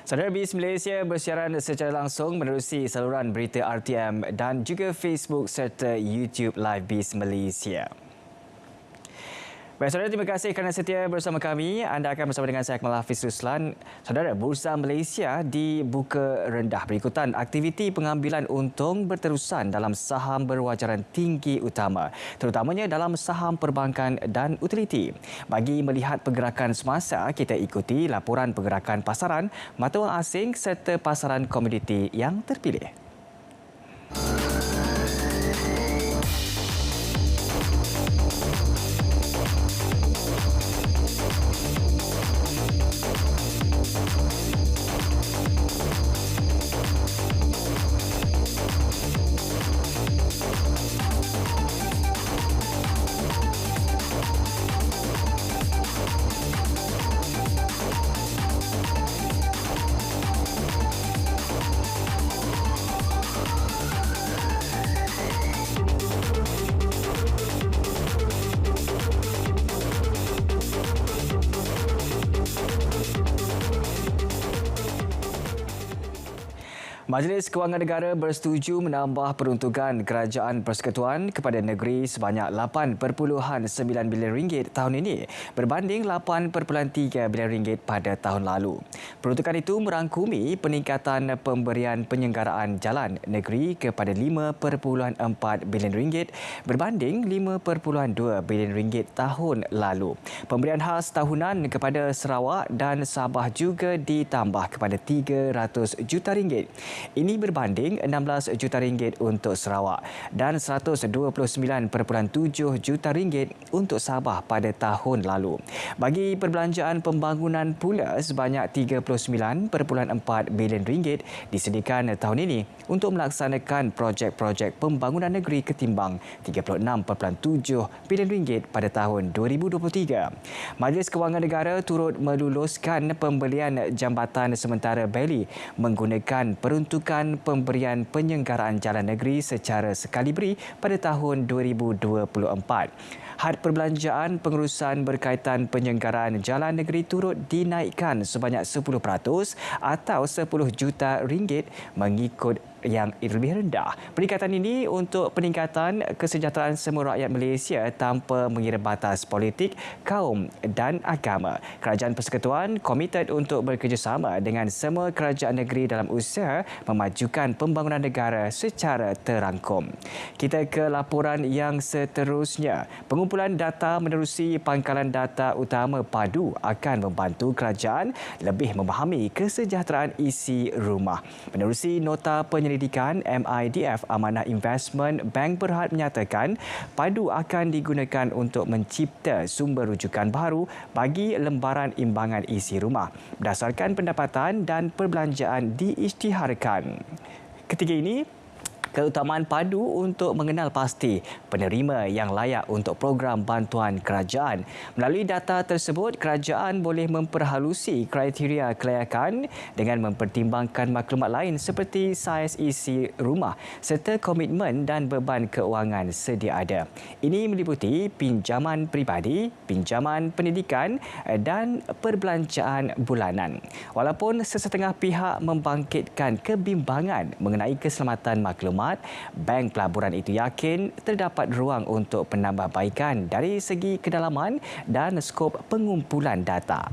Saudara BIS Malaysia bersiaran secara langsung menerusi saluran berita RTM dan juga Facebook serta YouTube Live BIS Malaysia. Baik, saudara, terima kasih kerana setia bersama kami. Anda akan bersama dengan saya, Akmal Hafiz Ruslan. Saudara, Bursa Malaysia dibuka rendah berikutan aktiviti pengambilan untung berterusan dalam saham berwajaran tinggi utama, terutamanya dalam saham perbankan dan utiliti. Bagi melihat pergerakan semasa, kita ikuti laporan pergerakan pasaran, mata wang asing serta pasaran komoditi yang terpilih. Majlis Kewangan Negara bersetuju menambah peruntukan Kerajaan Persekutuan kepada negeri sebanyak RM8.9 bilion tahun ini berbanding RM8.3 bilion pada tahun lalu. Peruntukan itu merangkumi peningkatan pemberian penyelenggaraan jalan negeri kepada RM5.4 bilion berbanding RM5.2 bilion tahun lalu. Pemberian khas tahunan kepada Sarawak dan Sabah juga ditambah kepada RM300 juta. Ini berbanding RM16 juta untuk Sarawak dan RM129.7 juta untuk Sabah pada tahun lalu. Bagi perbelanjaan pembangunan pula, sebanyak RM39.4 bilion disediakan tahun ini untuk melaksanakan projek-projek pembangunan negeri ketimbang RM36.7 bilion pada tahun 2023. Majlis Kewangan Negara turut meluluskan pembelian jambatan sementara Beli menggunakan peruntukan pemberian penyelenggaraan jalan negeri secara sekali beri pada tahun 2024. Had perbelanjaan pengurusan berkaitan penyelenggaraan jalan negeri turut dinaikkan sebanyak 10% atau RM10 juta mengikut yang lebih rendah. Peningkatan ini untuk peningkatan kesejahteraan semua rakyat Malaysia tanpa mengira batas politik, kaum dan agama. Kerajaan Persekutuan komited untuk bekerjasama dengan semua kerajaan negeri dalam usaha memajukan pembangunan negara secara terangkum. Kita ke laporan yang seterusnya. Pengumpulan data menerusi pangkalan data utama PADU akan membantu kerajaan lebih memahami kesejahteraan isi rumah. Menerusi nota penyelidikan MIDF Amanah Investment Bank Berhad menyatakan PADU akan digunakan untuk mencipta sumber rujukan baru bagi lembaran imbangan isi rumah berdasarkan pendapatan dan perbelanjaan diisytiharkan. Ketika ini, keutamaan PADU untuk mengenal pasti penerima yang layak untuk program bantuan kerajaan. Melalui data tersebut, kerajaan boleh memperhalusi kriteria kelayakan dengan mempertimbangkan maklumat lain seperti saiz isi rumah serta komitmen dan beban keuangan sedia ada. Ini meliputi pinjaman peribadi, pinjaman pendidikan dan perbelanjaan bulanan. Walaupun sesetengah pihak membangkitkan kebimbangan mengenai keselamatan maklumat, Bank Pelaburan itu yakin terdapat ruang untuk penambahbaikan dari segi kedalaman dan skop pengumpulan data.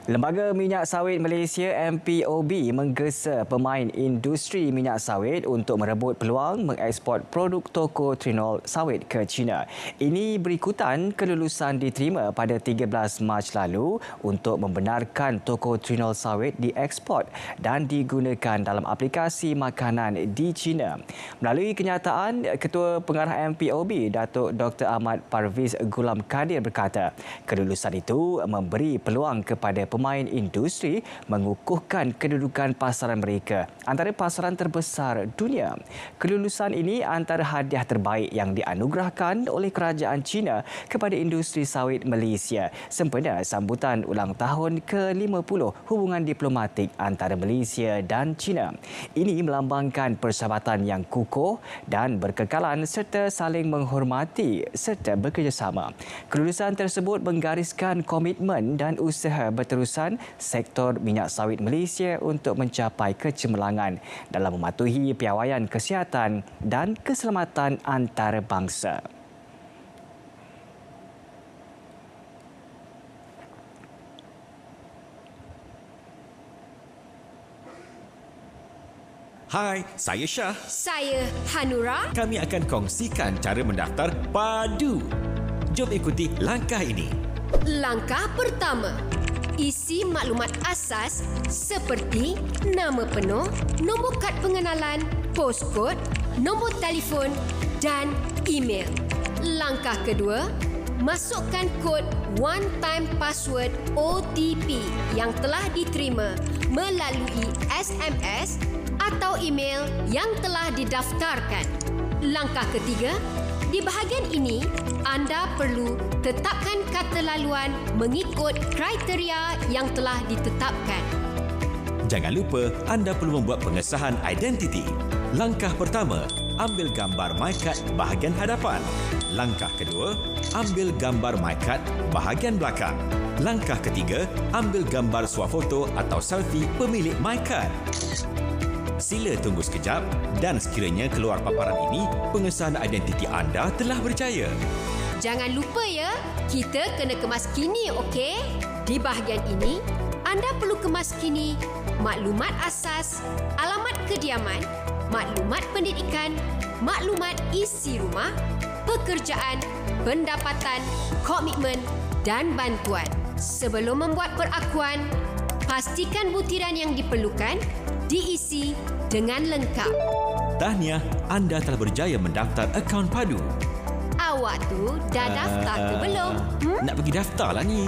Lembaga Minyak Sawit Malaysia MPOB menggesa pemain industri minyak sawit untuk merebut peluang mengeksport produk toko trinol sawit ke China. Ini berikutan kelulusan diterima pada 13 Mac lalu untuk membenarkan toko trinol sawit dieksport dan digunakan dalam aplikasi makanan di China. Melalui kenyataan, Ketua Pengarah MPOB, Datuk Dr. Ahmad Parviz Gulam Kadir berkata, kelulusan itu memberi peluang kepada pemain industri mengukuhkan kedudukan pasaran mereka antara pasaran terbesar dunia. Kelulusan ini antara hadiah terbaik yang dianugerahkan oleh kerajaan China kepada industri sawit Malaysia sempena sambutan ulang tahun ke-50 hubungan diplomatik antara Malaysia dan China. Ini melambangkan persahabatan yang kukuh dan berkekalan serta saling menghormati serta bekerjasama. Kelulusan tersebut menggariskan komitmen dan usaha berterusan sektor minyak sawit Malaysia untuk mencapai kecemerlangan dalam mematuhi piawaian kesihatan dan keselamatan antarabangsa. Hai, saya Syah. Saya Hanura. Kami akan kongsikan cara mendaftar padu. Jom ikuti langkah ini. Langkah pertama, isi maklumat asas seperti nama penuh, nombor kad pengenalan, poskod, nombor telefon dan email. Langkah kedua, masukkan kod one time password OTP yang telah diterima melalui SMS atau email yang telah didaftarkan. Langkah ketiga, di bahagian ini anda perlu tetapkan kata laluan mengikut kriteria yang telah ditetapkan. Jangan lupa anda perlu membuat pengesahan identiti. Langkah pertama, ambil gambar MyCard bahagian hadapan. Langkah kedua, ambil gambar MyCard bahagian belakang. Langkah ketiga, ambil gambar swafoto atau selfie pemilik MyCard. Sila tunggu sekejap dan sekiranya keluar paparan ini, pengesahan identiti anda telah berjaya. Jangan lupa ya, kita kena kemas kini, okey? Di bahagian ini, anda perlu kemas kini maklumat asas, alamat kediaman, maklumat pendidikan, maklumat isi rumah, pekerjaan, pendapatan, komitmen dan bantuan. Sebelum membuat perakuan, pastikan butiran yang diperlukan diisi dengan lengkap. Tahniah, anda telah berjaya mendaftar akaun padu. Awak tu dah daftar ke belum? Nak pergi daftar lah ni.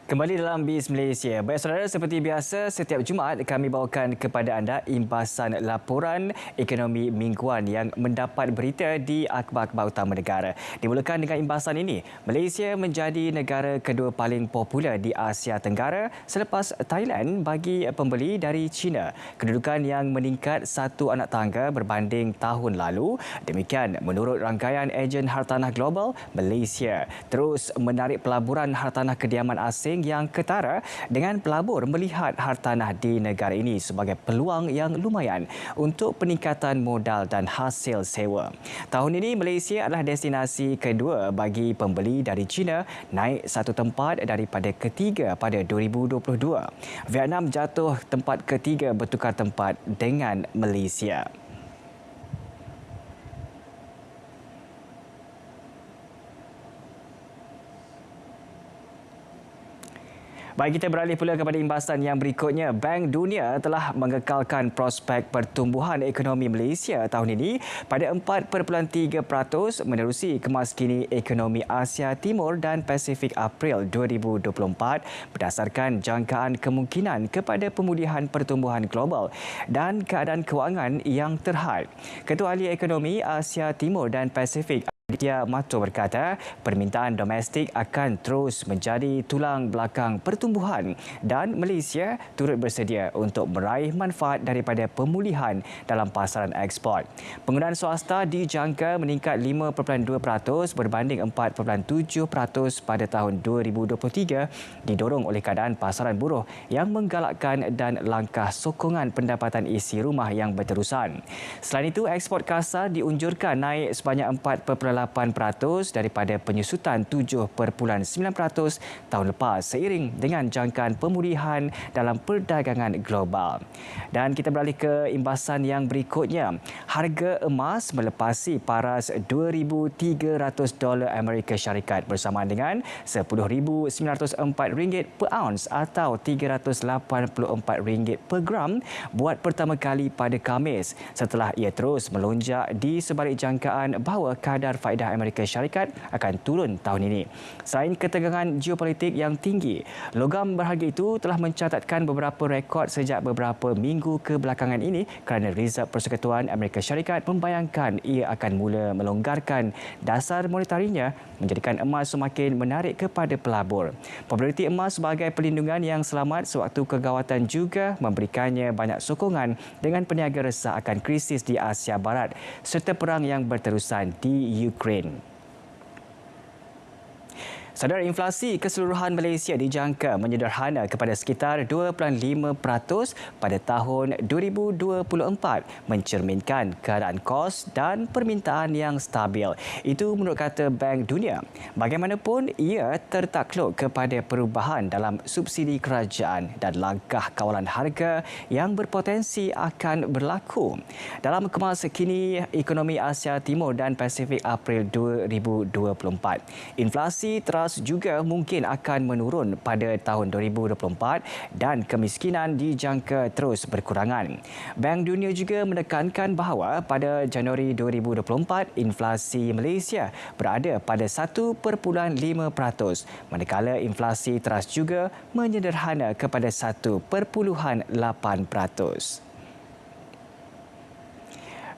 Kembali dalam Biz Malaysia. Baik saudara, seperti biasa setiap Jumaat kami bawakan kepada anda imbasan laporan ekonomi mingguan yang mendapat berita di akhbar-akhbar utama negara. Dimulakan dengan imbasan ini, Malaysia menjadi negara kedua paling popular di Asia Tenggara selepas Thailand bagi pembeli dari China. Kedudukan yang meningkat satu anak tangga berbanding tahun lalu. Demikian menurut rangkaian ejen hartanah global, Malaysia terus menarik pelaburan hartanah kediaman asing yang ketara dengan pelabur melihat hartanah di negara ini sebagai peluang yang lumayan untuk peningkatan modal dan hasil sewa. Tahun ini Malaysia adalah destinasi kedua bagi pembeli dari China, naik satu tempat daripada ketiga pada 2022. Vietnam jatuh tempat ketiga bertukar tempat dengan Malaysia. Baik, kita beralih pula kepada imbasan yang berikutnya. Bank Dunia telah mengekalkan prospek pertumbuhan ekonomi Malaysia tahun ini pada 4.3% menerusi kemaskini ekonomi Asia Timur dan Pasifik April 2024 berdasarkan jangkaan kemungkinan kepada pemulihan pertumbuhan global dan keadaan kewangan yang terhad. Ketua Ahli Ekonomi Asia Timur dan Pasifik Dia Mato berkata permintaan domestik akan terus menjadi tulang belakang pertumbuhan dan Malaysia turut bersedia untuk meraih manfaat daripada pemulihan dalam pasaran ekspor. Penggunaan swasta dijangka meningkat 5.2% berbanding 4.7% pada tahun 2023 didorong oleh keadaan pasaran buruh yang menggalakkan dan langkah sokongan pendapatan isi rumah yang berterusan. Selain itu, ekspor kasar diunjurkan naik sebanyak 4.8% daripada penyusutan 7.9% tahun lepas seiring dengan jangkaan pemulihan dalam perdagangan global. Dan kita beralih ke imbasan yang berikutnya. Harga emas melepasi paras $2,300 Amerika Syarikat bersamaan dengan RM10,904 per aunce atau RM384 per gram buat pertama kali pada Khamis setelah ia terus melonjak di sebalik jangkaan bahawa kadar faedah Amerika Syarikat akan turun tahun ini. Selain ketegangan geopolitik yang tinggi, logam berharga itu telah mencatatkan beberapa rekod sejak beberapa minggu kebelakangan ini kerana Reserve Persekutuan Amerika Syarikat membayangkan ia akan mula melonggarkan dasar monetarinya menjadikan emas semakin menarik kepada pelabur. Populariti emas sebagai perlindungan yang selamat sewaktu kegawatan juga memberikannya banyak sokongan dengan peniaga resah akan krisis di Asia Barat serta perang yang berterusan di Ukraine. Saudara, inflasi keseluruhan Malaysia dijangka menyederhana kepada sekitar 2.5% pada tahun 2024 mencerminkan keadaan kos dan permintaan yang stabil. Itu menurut kata Bank Dunia. Bagaimanapun, ia tertakluk kepada perubahan dalam subsidi kerajaan dan langkah kawalan harga yang berpotensi akan berlaku. Dalam kemas kini ekonomi Asia Timur dan Pasifik April 2024, inflasi juga mungkin akan menurun pada tahun 2024 dan kemiskinan dijangka terus berkurangan. Bank Dunia juga menekankan bahawa pada Januari 2024 inflasi Malaysia berada pada 1.5%, manakala inflasi teras juga menyederhana kepada 1.8%.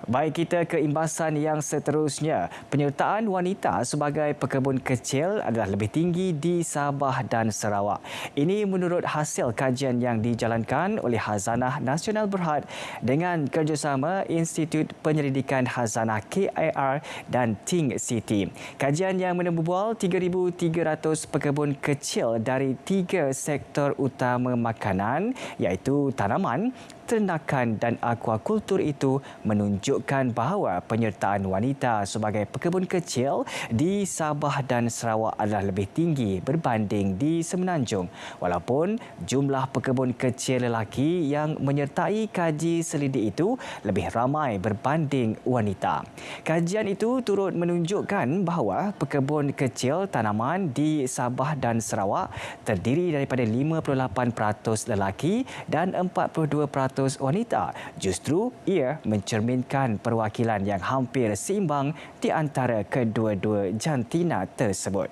Baik, kita ke imbasan yang seterusnya. Penyertaan wanita sebagai pekebun kecil adalah lebih tinggi di Sabah dan Sarawak. Ini menurut hasil kajian yang dijalankan oleh Khazanah Nasional Berhad dengan kerjasama Institut Penyelidikan Khazanah KIR dan Think City. Kajian yang menemubual 3,300 pekebun kecil dari 3 sektor utama makanan iaitu tanaman, ternakan dan akuakultur itu menunjukkan bahawa penyertaan wanita sebagai pekebun kecil di Sabah dan Sarawak adalah lebih tinggi berbanding di Semenanjung, walaupun jumlah pekebun kecil lelaki yang menyertai kaji selidik itu lebih ramai berbanding wanita. Kajian itu turut menunjukkan bahawa pekebun kecil tanaman di Sabah dan Sarawak terdiri daripada 58% lelaki dan 42% wanita. Justru ia mencerminkan perwakilan yang hampir seimbang di antara kedua-dua jantina tersebut.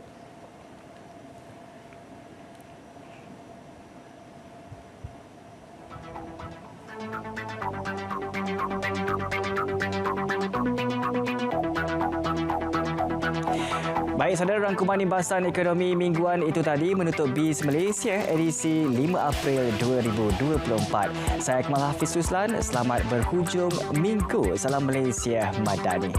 Baik, saudara, rangkuman imbasan ekonomi mingguan itu tadi menutup BIS Malaysia edisi 5 April 2024. Saya Akmal Hafiz Ruslan, selamat berhujung minggu. Salam Malaysia Madani.